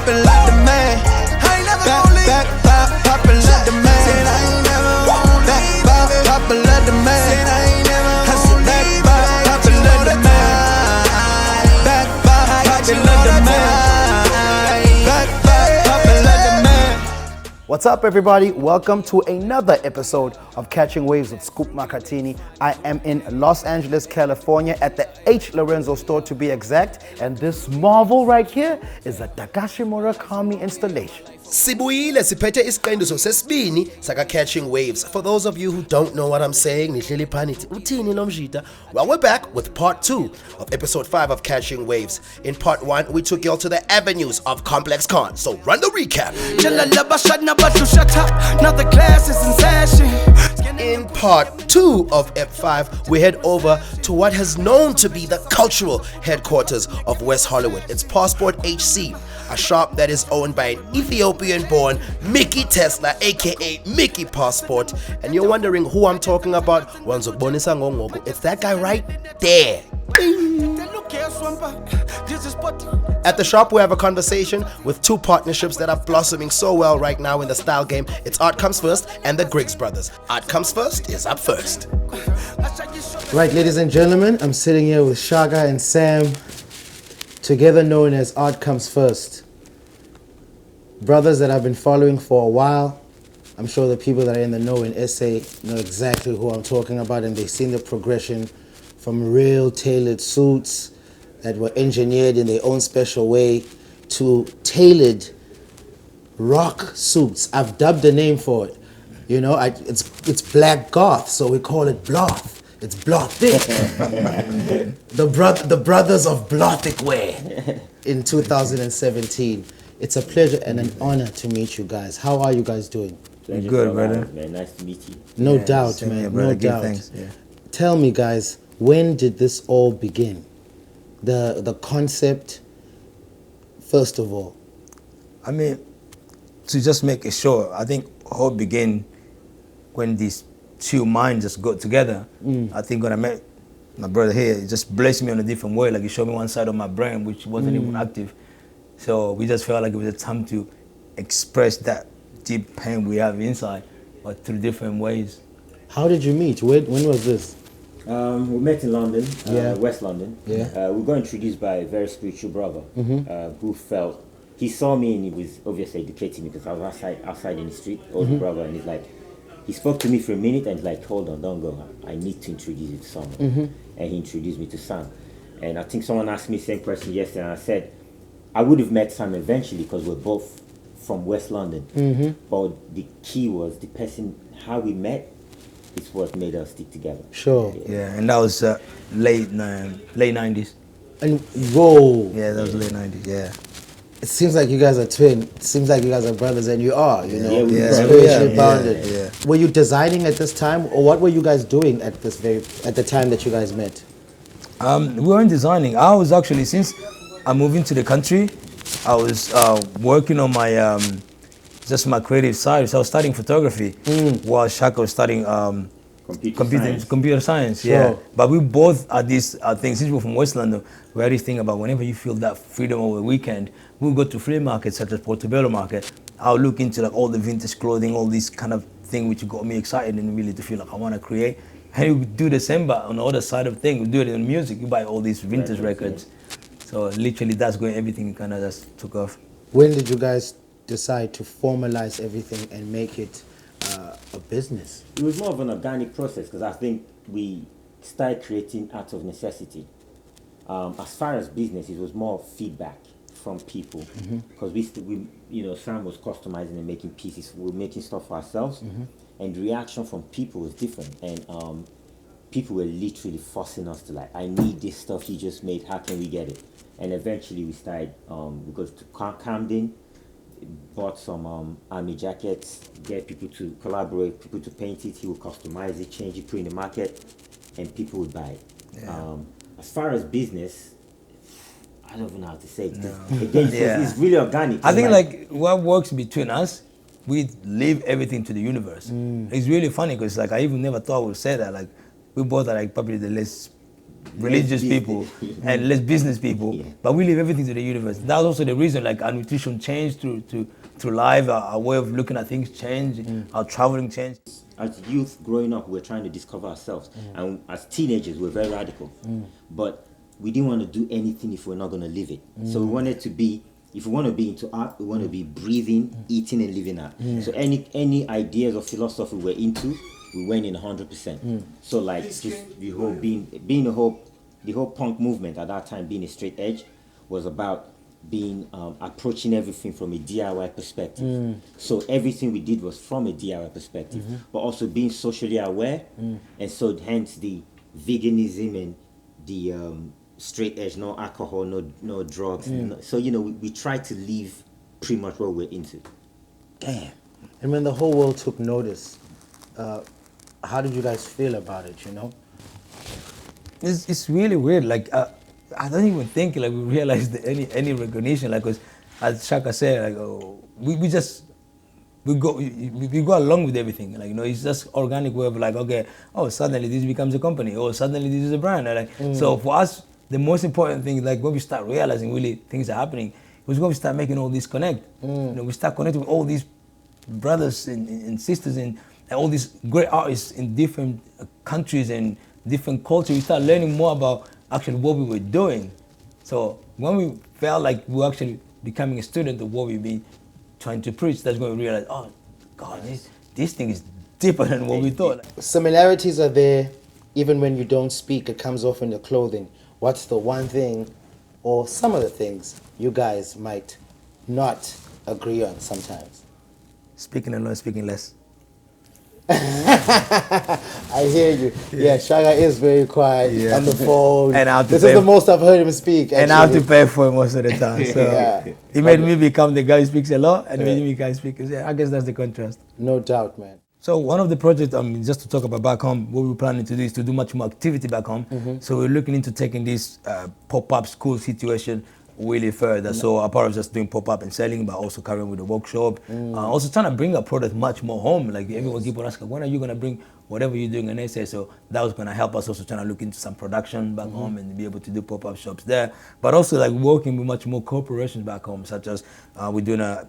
poppin' like the man. Back, poppin' like the man. Back, poppin' like the man. I said back, poppin' like the man. Back, poppin' like the man. Back, poppin' like the man. What's up, everybody? Welcome to another episode of Catching Waves with Scoop Makhathini. I am in Los Angeles, California at the H. Lorenzo store to be exact. And this marvel right here is a Takashi Murakami installation. Sibuyile siphethe isiqendiso sesibini saka Catching Waves. For those of you who don't know what I'm saying, nihleli phanithi uthini lo mjita? Well, we're back with part 2 of episode 5 of Catching Waves. In part 1, we took y'all to the avenues of Complex Con. So run the recap. In part 2 of Ep 5, we head over to what has known to be the cultural headquarters of West Hollywood. It's Passport HC, a shop that is owned by an Ethiopian-born Mickey Tesla, aka Mickey Passport. And you're wondering who I'm talking about? It's that guy right there. At the shop, we have a conversation with two partnerships that are blossoming so well right now in the style game. It's Art Comes First and the Griggs Brothas. Art Comes First is up first. Right, ladies and gentlemen, I'm sitting here with Shaka and Sam, together known as Art Comes First. Brothers that I've been following for a while. I'm sure the people that are in the know in SA know exactly who I'm talking about, and they've seen the progression from real tailored suits that were engineered in their own special way to tailored rock suits. I've dubbed a name for it. You know, it's black goth, so we call it Bloth. It's Blothic. the brothers of Blothic wear in 2017. It's a pleasure and an honor to meet you guys. How are you guys doing? Good, brother. Man, nice to meet you. No doubt, man. No doubt. Thanks. Yeah. Tell me, guys, when did this all begin? The concept, first of all. I mean, to just make it short, I think all began when these two minds just got together. I think when I met my brother here, it just blessed me in a different way. Like, he showed me one side of my brain which wasn't even active. So we just felt like it was a time to express that deep pain we have inside, but through different ways. How did you meet? When was this? We met in London, West London. Yeah. We got introduced by a very spiritual brother who felt, he saw me and he was obviously educating me because I was outside in the street, older brother, and he's like, he spoke to me for a minute and he's like, hold on, don't go, I need to introduce you to someone. And he introduced me to Sam. And I think someone asked me the same question yesterday, and I said, I would have met Sam eventually because we're both from West London. But the key was the person, how we met, is what made us stick together. Sure. Yeah, and that was late 90s. And whoa. Yeah, that was late 90s, yeah. It seems like you guys are twin. It seems like you guys are brothers, and you are, you know. Yeah, bounded. Yeah. Were you designing at this time, or what were you guys doing at the time that you guys met? We weren't designing. I was actually, since I moved into the country, I was working on my just my creative side. So I was studying photography while Shaka was studying computer science. Sure. Yeah. But we both are these things. Since we're from West London, we had this thing about whenever you feel that freedom over the weekend, we'll go to flea markets such as Portobello Market. I'll look into like all the vintage clothing, all these kind of thing which got me excited and really to feel like I want to create. And you do the same, but on the other side of things, we do it in music. You buy all these vintage records. So literally that's where everything kind of just took off. When did you guys decide to formalize everything and make it a business? It was more of an organic process because I think we started creating out of necessity. As far as business, it was more feedback from people because we Sam was customizing and making pieces. We were making stuff for ourselves, and the reaction from people was different. And people were literally forcing us to like, I need this stuff you just made. How can we get it? And eventually we started. We go to Camden, bought some army jackets, get people to collaborate, people to paint it. He would customize it, change it, put it in the market, and people would buy it. Yeah. As far as business, I don't even know how to say it. No. Again, it's really organic. I think like what works between us, we leave everything to the universe. It's really funny because like I even never thought I would say that. Like we both are like probably the less religious people and less business people, but we leave everything to the universe. That's also the reason, like, our nutrition changed through life, our way of looking at things changed, our traveling changed. As youth growing up, we're trying to discover ourselves, and as teenagers, we're very radical. But we didn't want to do anything if we're not going to live it. So we wanted to be, if we want to be into art, we want to be breathing, eating, and living art. So any ideas or philosophy we're into, we went in 100%. So like just the whole being the whole punk movement at that time, being a straight edge, was about being approaching everything from a DIY perspective. So everything we did was from a DIY perspective, but also being socially aware, and so hence the veganism and the straight edge, no alcohol, no drugs. So we try to live pretty much what we're into. Damn. And when the whole world took notice, how did you guys feel about it? It's really weird. Like, I don't even think like we realized any recognition. Like, 'cause as Shaka said, like, we go along with everything. Like, it's just organic way of like, okay, suddenly this becomes a company, or suddenly this is a brand. Like, so for us, the most important thing, like when we start realizing really things are happening, was when we start making all these connect. We start connecting with all these brothers and sisters and all these great artists in different countries and different cultures. We start learning more about actually what we were doing. So when we felt like we were actually becoming a student of what we've been trying to preach, that's when we realized, oh God, this thing is deeper than what we thought. Similarities are there, even when you don't speak, it comes off in the clothing. What's the one thing, or some of the things, you guys might not agree on sometimes? Speaking alone, speaking less. I hear you. Yeah, Shaka is very quiet on the phone. And this is the most I've heard him speak. Actually. And I have to pay for it most of the time. So it made me become the guy who speaks a lot, and made me guy speak. I guess that's the contrast. No doubt, man. So one of the projects, just to talk about back home, what we're planning to do is to do much more activity back home. So we're looking into taking this pop-up school situation really further. So apart of just doing pop-up and selling, but also carrying with the workshop. Also trying to bring our product much more home. Like everyone keep on asking, when are you going to bring whatever you're doing in SA? So that was going to help us also trying to look into some production back home and be able to do pop-up shops there. But also like working with much more corporations back home, such as we're doing a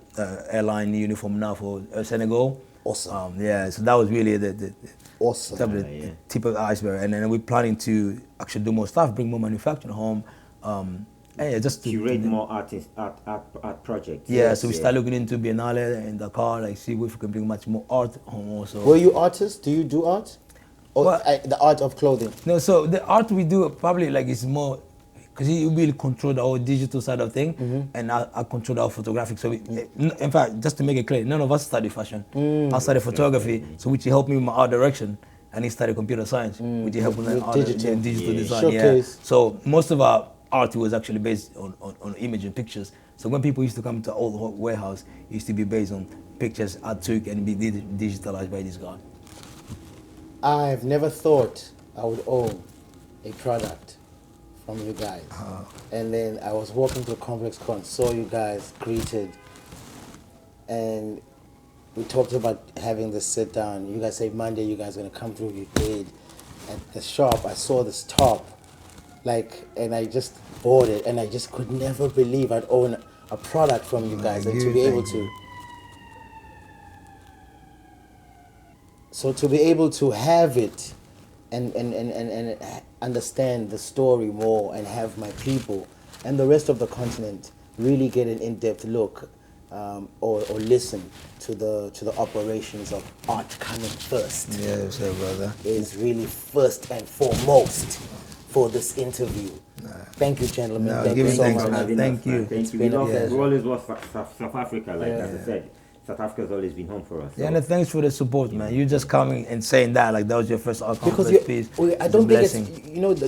airline uniform now for Senegal. Awesome. So that was really the tip of the iceberg. And then we're planning to actually do more stuff, bring more manufacturing home. Just curate more art projects. So we start looking into Biennale in Dakar, like see if we can bring much more art home also. Were you artists? Do you do art? Or the art of clothing? No, so the art we do probably like is more, because he will control the whole digital side of thing, and I control the photographic. So in fact, just to make it clear, none of us study fashion. I studied photography, so which helped me with my art direction, and he studied computer science, which helped me with digital design. So most of our art was actually based on image and pictures. So when people used to come to the old warehouse, it used to be based on pictures I took and be digitalized by this guy. I've never thought I would own a product from you guys. And then I was walking to Complex Con, saw you guys, greeted, and we talked about having this sit down. You guys say Monday you guys are gonna come through. You did. At the shop, I saw this top, and I just bought it, and I just could never believe I'd own a product from you guys, and to be able to. So to be able to have it, and understand the story more, and have my people and the rest of the continent really get an in-depth look, or listen to the operations of art coming first. Yes, brother. Is really first and foremost for this interview. Thank you, gentlemen. Thank you so much. Thank you. We always love South Africa, as I said. South Africa's always been home for us. Yeah, and thanks for the support, man. You just coming and saying that, like that was your first art conference piece. I don't think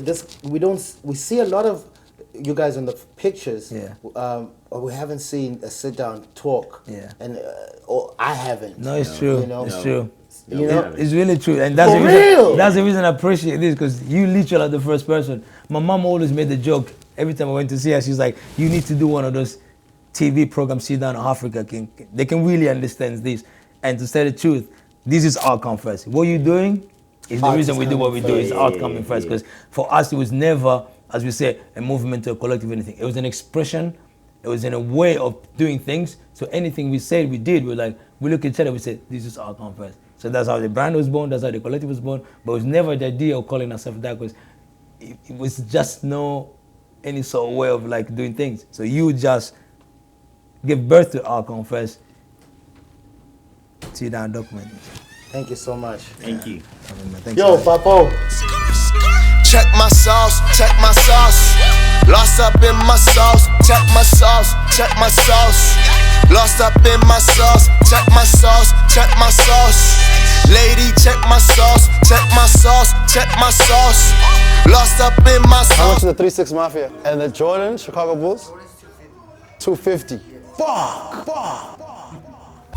it's, we see a lot of you guys in the pictures. We haven't seen a sit down talk. Or I haven't. No, it's true. It's true. It's really true, and that's the reason I appreciate this, because you literally are the first person. My mom always made the joke every time I went to see her. She's like, "You need to do one of those TV programs, sit down in Africa. They can really understand this." And to say the truth, this is our conference. What you're doing It's the Art reason is we do what we do. It's Yeah, art yeah, coming yeah, first. yeah. Because for us, it was never, as we say, a movement or a collective or anything. It was an expression. It was in a way of doing things. So anything we said, we did. We look at each other. We said, this is art come first. So that's how the brand was born. That's how the collective was born. But it was never the idea of calling ourselves that, because it was just no any sort of way of like doing things. So you just give birth to art come first. See that document. Thank you so much. Thank you. Thanks, Yo, man. Papo. Check my sauce, check my sauce. Lost up in my sauce, check my sauce, check my sauce. Lost up in my sauce, check my sauce, check my sauce. Lady, check my sauce, check my sauce, check my sauce. Lost up in my How much sauce. is the 3-6 Mafia? And the Jordan, Chicago Bulls? 250.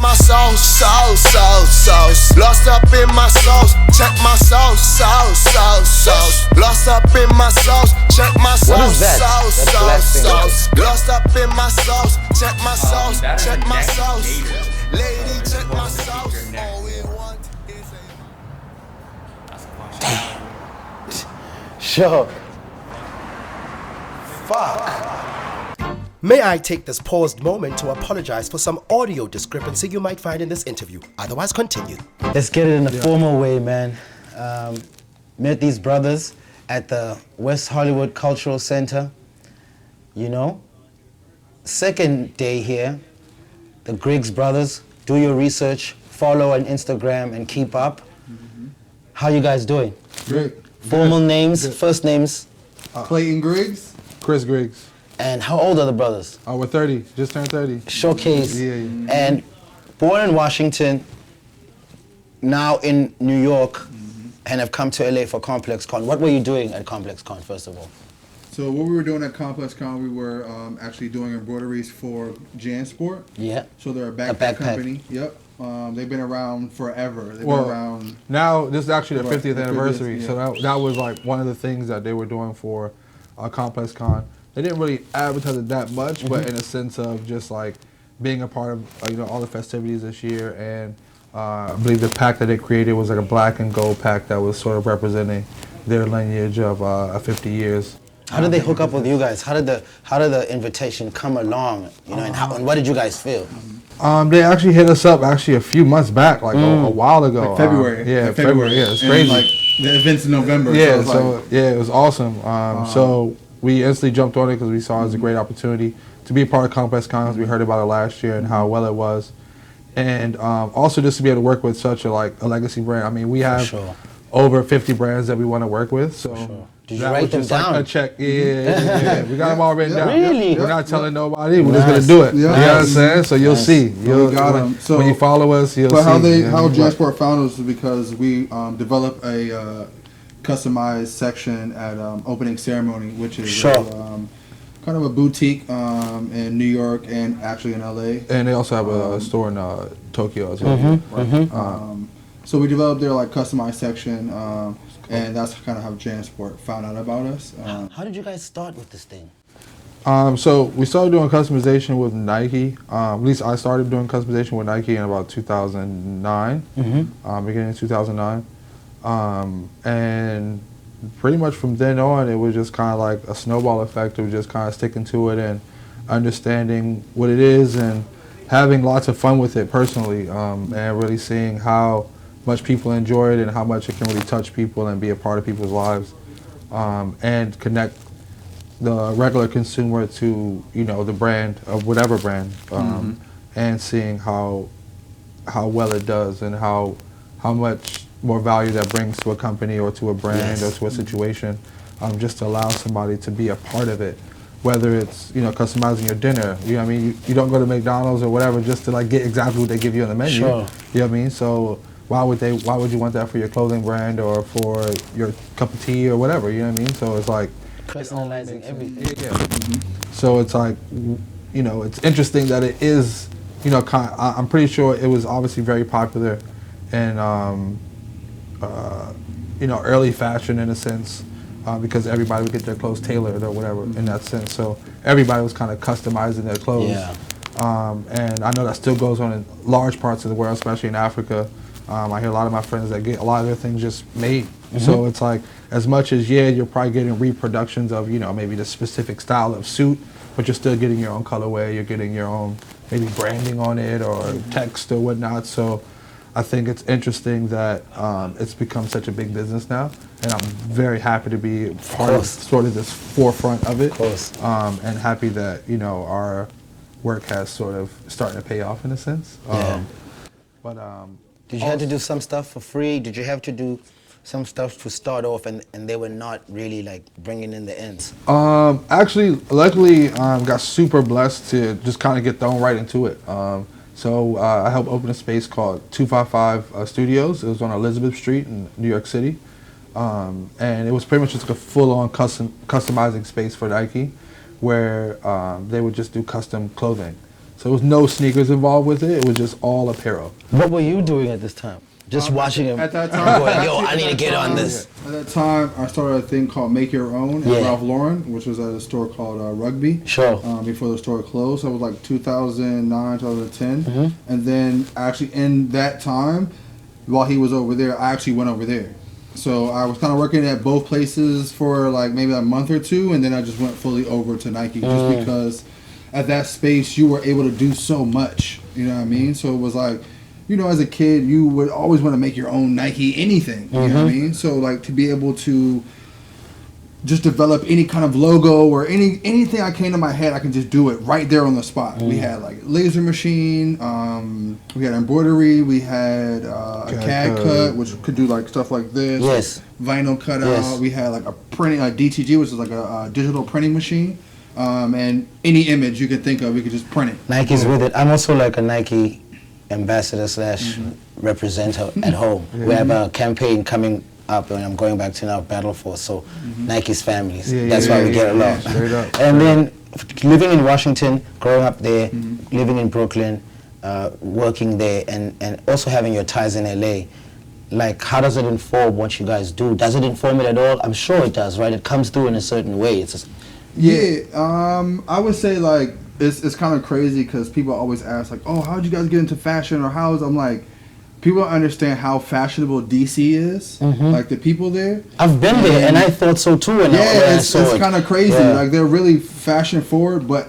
My sauce, sauce, sauce, sauce. Lost up in my sauce, check my sauce, sauce, sauce, sauce. Lost up in my sauce, check my sauce, What is that? sauce, That's the last sauce, thing. sauce. Lost up in my sauce, check my sauce, check my sauce. Lady, check my sauce. All we want is a Sure. May I take this paused moment to apologize for some audio discrepancy you might find in this interview. Otherwise, continue. Let's get it in a formal way, man. Met these brothers at the West Hollywood Cultural Center. You know, second day here, the Griggs Brothas. Do your research, follow on Instagram, and keep up. How you guys doing? Great. Formal names, first names, Clayton Griggs. Chris Griggs. and how old are the brothers? We're 30. Just turned 30. Showcase. Yeah, yeah. And born in Washington, now in New York, and have come to LA for Complex Con. What were you doing at Complex Con, first of all? So what we were doing at Complex Con, we were actually doing embroideries for JanSport. Yeah. So they're a backpack. backpack company. Yep. They've been around forever. They've Well, been around. now this is actually their Right, 50th the 50th, anniversary, yeah. so that was like one of the things that they were doing for Complex Con. They didn't really advertise it that much, but in a sense of just like being a part of all the festivities this year, and I believe the pack that they created was like a black and gold pack that was sort of representing their lineage of 50 years. How did they hook up with you guys? How did the invitation come along? You know, and what did you guys feel? They actually hit us up actually a few months back, like a while ago. Like February. Yeah, Like February. Yeah, it's And, crazy. like the events in November. Yeah, so, it's like, it was awesome. So we instantly jumped on it because we saw it as a great opportunity to be a part of Complex Con. We heard about it last year and how well it was, and also just to be able to work with such a legacy brand. I mean, we have sure. over 50 brands that we want to work with. So Did you that write was them just down? like a check. Yeah. We got them all written down. Really? We're not telling nobody. We're Nice. just gonna do it. Yeah. You know what I'm saying? So you'll see. We got 'em. So- when you follow us, you'll But see. how JanSport found us was because we developed a customized section at opening ceremony, which is Sure. kind of a boutique in New York and actually in LA. And they also have a store in Tokyo as well. So we developed their customized section, and that's kind of how JanSport found out about us. How did you guys start with this thing? So we started doing customization with Nike. At least I started doing customization with Nike in about 2009, beginning of 2009. And pretty much from then on, it was just kind of like a snowball effect of just kind of sticking to it and understanding what it is and having lots of fun with it personally, and really seeing how much people enjoy it and how much it can really touch people and be a part of people's lives, and connect the regular consumer to the brand of whatever brand, and seeing how well it does and how much more value that brings to a company or to a brand or to a situation, just to allow somebody to be a part of it, whether it's customizing your dinner. You know what I mean? You don't go to McDonald's or whatever just to get exactly what they give you on the menu. Sure. You know what I mean? So why would you want that for your clothing brand or for your cup of tea or whatever? You know what I mean? So it's like Personalizing everything. yeah. So it's like, it's interesting that it is, I'm pretty sure it was obviously very popular in, early fashion in a sense, because everybody would get their clothes tailored or whatever in that sense. So everybody was kind of customizing their clothes. Yeah. And I know that still goes on in large parts of the world, especially in Africa. I hear a lot of my friends that get a lot of their things just made. So it's like, as much as, you're probably getting reproductions of, maybe the specific style of suit, but you're still getting your own colorway, you're getting your own maybe branding on it or text or whatnot. So I think it's interesting that it's become such a big business now, and I'm very happy to be part of sort of this forefront of it, and happy that, our work has sort of starting to pay off in a sense. Did you have to do some stuff for free? Did you have to do some stuff to start off and they were not really like bringing in the ends? Actually, luckily, got super blessed to just kind of get thrown right into it. So I helped open a space called 255 Studios. It was on Elizabeth Street in New York City. And it was pretty much just like a full-on customizing space for Nike, where they would just do custom clothing. So there was no sneakers involved with it. It was just all apparel. What were you doing at this time? Just watching him. At that time, going, yo, I need to get on this. At that time, I started a thing called Make Your Own at Ralph Lauren, which was at a store called Rugby. Sure. Before the store closed. So it was like 2009, 2010. And then actually in that time, while he was over there, I actually went over there. So I was kind of working at both places for like maybe a month or two, and then I just went fully over to Nike just because at that space you were able to do so much. You know what I mean? So it was like, as a kid, you would always want to make your own Nike anything. You know what I mean? So like to be able to just develop any kind of logo or anything I came to my head, I can just do it right there on the spot. We had like laser machine, we had embroidery, we had a CAD cut, which could do like stuff like this. Yes. Vinyl cutout. We had like a printing, DTG, which is like a digital printing machine. And any image you could think of, we could just print it. Nike's with it. I'm also like a Nike ambassador / representative at home. We have a campaign coming up, and I'm going back to now Battle Force, so Nike's families. That's why we get along. And then living in Washington, growing up there, living in Brooklyn, working there, and also having your ties in LA, like how does it inform what you guys do? Does it inform it at all? I'm sure it does, right? It comes through in a certain way. It's just, I would say like it's kind of crazy because people always ask like, oh, how'd you guys get into fashion, or I'm like, people don't understand how fashionable DC is, like the people there. I've been there, and I thought so too. And it's kind of crazy. Like they're really fashion forward, but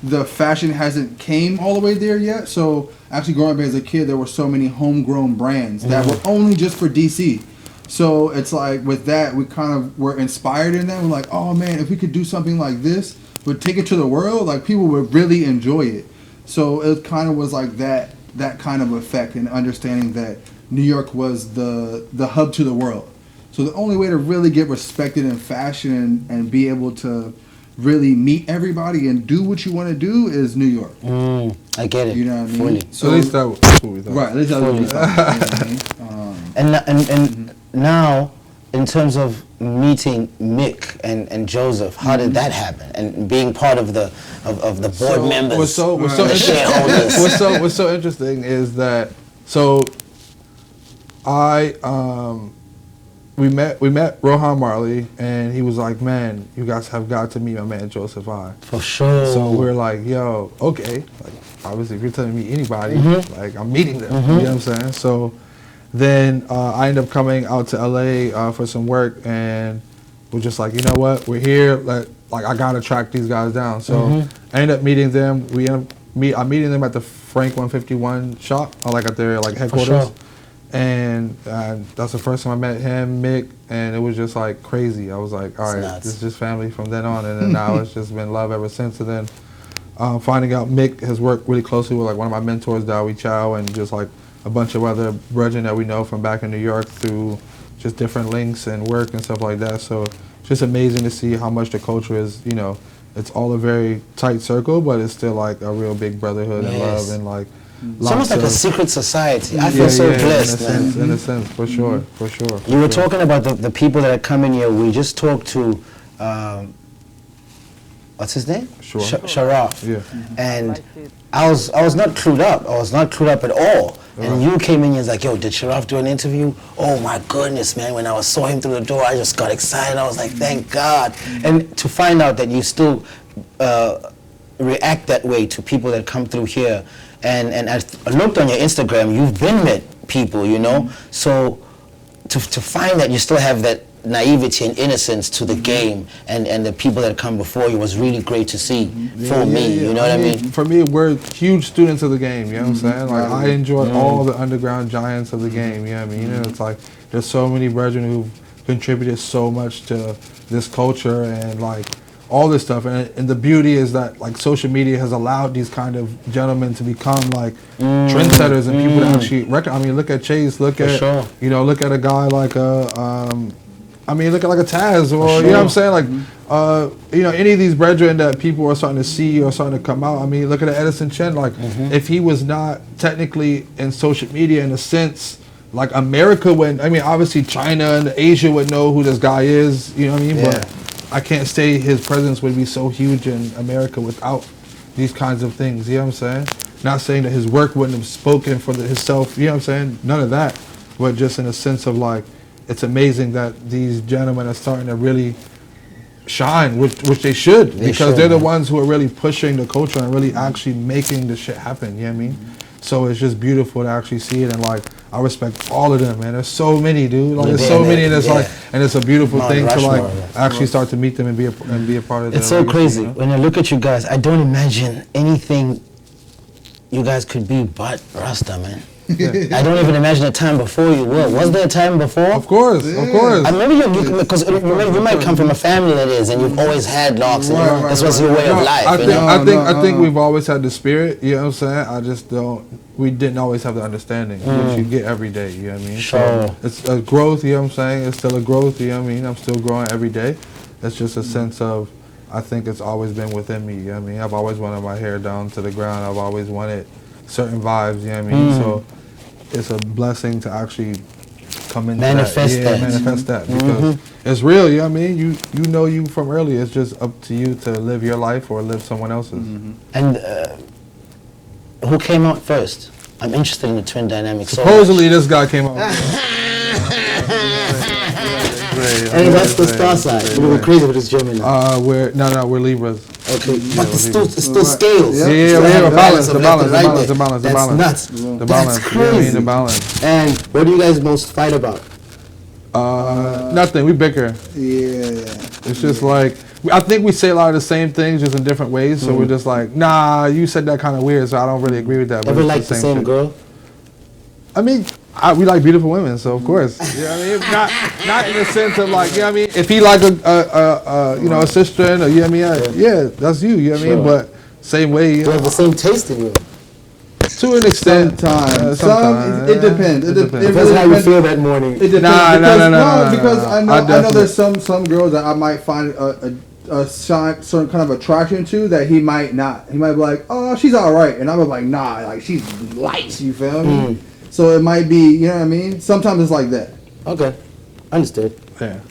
the fashion hasn't came all the way there yet. So actually, growing up as a kid, there were so many homegrown brands that were only just for DC. So it's like with that, we kind of were inspired in that. We're like, oh man, if we could do something like this, but take it to the world, like people would really enjoy it. So it kind of was like that kind of effect, and understanding that New York was the hub to the world. So the only way to really get respected in fashion and be able to really meet everybody and do what you want to do is New York. I get it. You know what I mean? Fully. So at least that's what we thought. Right, at least that's what we thought. You know what I mean? And now, in terms of meeting Mick and Joseph, how did that happen? And being part of the board members, What's so the shareholders. What's so interesting is that we met Rohan Marley, and he was like, man, you guys have got to meet my man Joseph I. For sure. So we're like, yo, okay. Like, obviously, if you're telling me anybody, like I'm meeting them. You know what I'm saying? So then I ended up coming out to LA for some work, and we're just like, you know what, we're here. Like I gotta track these guys down. So I ended up meeting them. I'm meeting them at the Frank 151 shop, like at their headquarters. Sure. And that's the first time I met him, Mick, and it was just like crazy. I was like, all right, this is just family from then on, and then now it's just been love ever since. And then finding out Mick has worked really closely with like one of my mentors, Dawi Chow, and just like a bunch of other brethren that we know from back in New York through just different links and work and stuff like that. So it's just amazing to see how much the culture is, it's all a very tight circle, but it's still like a real big brotherhood and love and like. It's almost like a secret society. I feel so blessed, man. In a sense, for sure. You were talking about the people that are coming here. We just talked to, what's his name? Sharaf. Yeah. And I was not clued up. I was not clued up at all. And you came in and you was like, yo, did Sharaf do an interview? Oh my goodness, man. When I saw him through the door, I just got excited. I was like, thank God. And to find out that you still react that way to people that come through here. And I looked on your Instagram, you've been met people, you know. So to find that you still have that naivety and innocence to the game and the people that come before you was really great to see for me. You know what I mean? For me, we're huge students of the game. You know what I'm saying? Like I enjoy all the underground giants of the game. You know what I mean? And it's like there's so many brethren who've contributed so much to this culture and like all this stuff. And the beauty is that like social media has allowed these kind of gentlemen to become like trendsetters and people to actually recognize. I mean, look at Chase. Look at you know, look at a guy like I mean, look at like a Taz or, you know what I'm saying? Like, you know, any of these brethren that people are starting to see or starting to come out. I mean, look at Edison Chen. Like, if he was not technically in social media in a sense, like America wouldn't, I mean, obviously China and Asia would know who this guy is, you know what I mean? But I can't say his presence would be so huge in America without these kinds of things, you know what I'm saying? Not saying that his work wouldn't have spoken for himself, you know what I'm saying? None of that. But just in a sense of like, it's amazing that these gentlemen are starting to really shine, which they should, because they're the ones who are really pushing the culture and really actually making the shit happen, you know what I mean? So it's just beautiful to actually see it, and like, I respect all of them, man. There's so many, dude. Like, there's so many, and it's like, and it's a beautiful thing to like actually start to meet them and be a part of. It's so crazy, you know? When I look at you guys, I don't imagine anything you guys could be but Rasta, man. I don't even imagine a time before you were. Was there a time before? Of course, of course. Maybe because remember, you might come from a family that is, and you've always had locks. And this was your way of life. I think we've always had the spirit. You know what I'm saying? I just don't. We didn't always have the understanding, which you get every day. You know what I mean? So it's a growth. You know what I'm saying? It's still a growth. You know what I mean? I'm still growing every day. It's just a sense of. I think it's always been within me. You know what I mean? I've always wanted my hair down to the ground. I've always wanted certain vibes. You know what I mean? So. It's a blessing to actually come into manifest that. Manifest that because it's real. You know what I mean? You know you from earlier. It's just up to you to live your life or live someone else's. And who came out first? I'm interested in the twin dynamic. Supposedly, this guy came out. Hey, that's the star side. We were crazy with this German. We're Libras. Okay, but it's still scales. Yeah, we have a balance. The balance. That's nuts. The balance. That's crazy. The balance. And what do you guys most fight about? Nothing. We bicker. Yeah. It's just like I think we say a lot of the same things, just in different ways. So we're just like, nah, you said that kind of weird, so I don't really agree with that. Ever like the same girl? I mean, we like beautiful women, so of course. You know what I mean? Not in the sense of like, you know what I mean? If he like a sister, or, you know what I mean? Yeah, that's you, you know what I mean? But same way. You have the same taste in you. To an extent. Sometimes. It depends. It Depends really how you feel that morning. It depends. No, because I know there's some girls that I might find a certain kind of attraction to that he might not. He might be like, oh, she's all right. And I was like, nah, like she's light, you feel me? So it might be, you know what I mean? Sometimes it's like that. Okay. Understood. Yeah.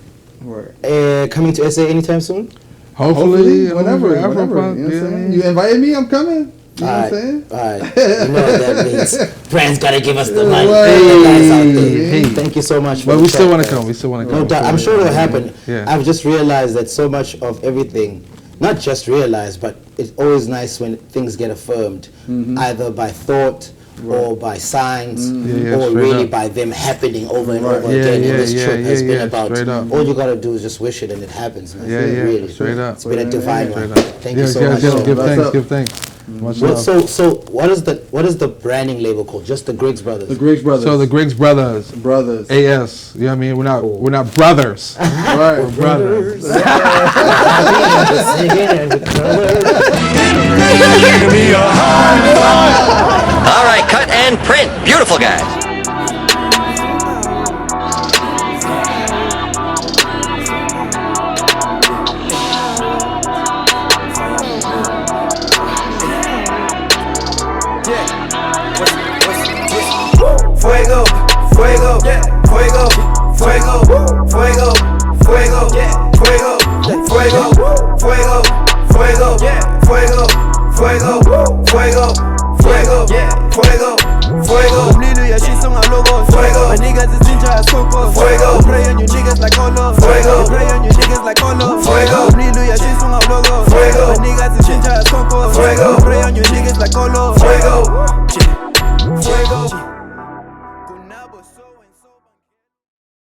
Right. Coming to SA anytime soon? Hopefully whenever. You know what I'm saying? You invited me, I'm coming. You know what I'm saying? Alright. You know what that means. Brand's gotta give us the money. Hey, thank you so much for But we still want to come. We still want to come. No doubt. I'm sure it'll happen. Yeah. I've just realized that so much of everything, not just realized, but it's always nice when things get affirmed, either by thought, or by signs, or really by them happening over and over again. And this trip has been about, all you gotta do is just wish it and it happens, man. Really. Straight up. It's been a divine one. Thank you so much. Give thanks. Much love. So what is the branding label called? Just the Griggs Brothas? The Griggs Brothas. So the Griggs Brothers. AS. You know what I mean? We're not brothers. Right. We're brothers. All right, cut and print. Beautiful, guys. Fuego, fuego, fuego, fuego, fuego, fuego, fuego, fuego, fuego, fuego, fuego, fuego, fuego, fuego, fuego, fuego. Hallelujah, she's on our logo. Fuego. My niggas is ninja as Coco. Fuego. Pray on you niggas like Olo. Fuego. Pray on you niggas like Olo. Fuego. Hallelujah, she's on our logo. Fuego. My niggas is ninja as Coco. Fuego. Pray on you niggas like Olo. Fuego.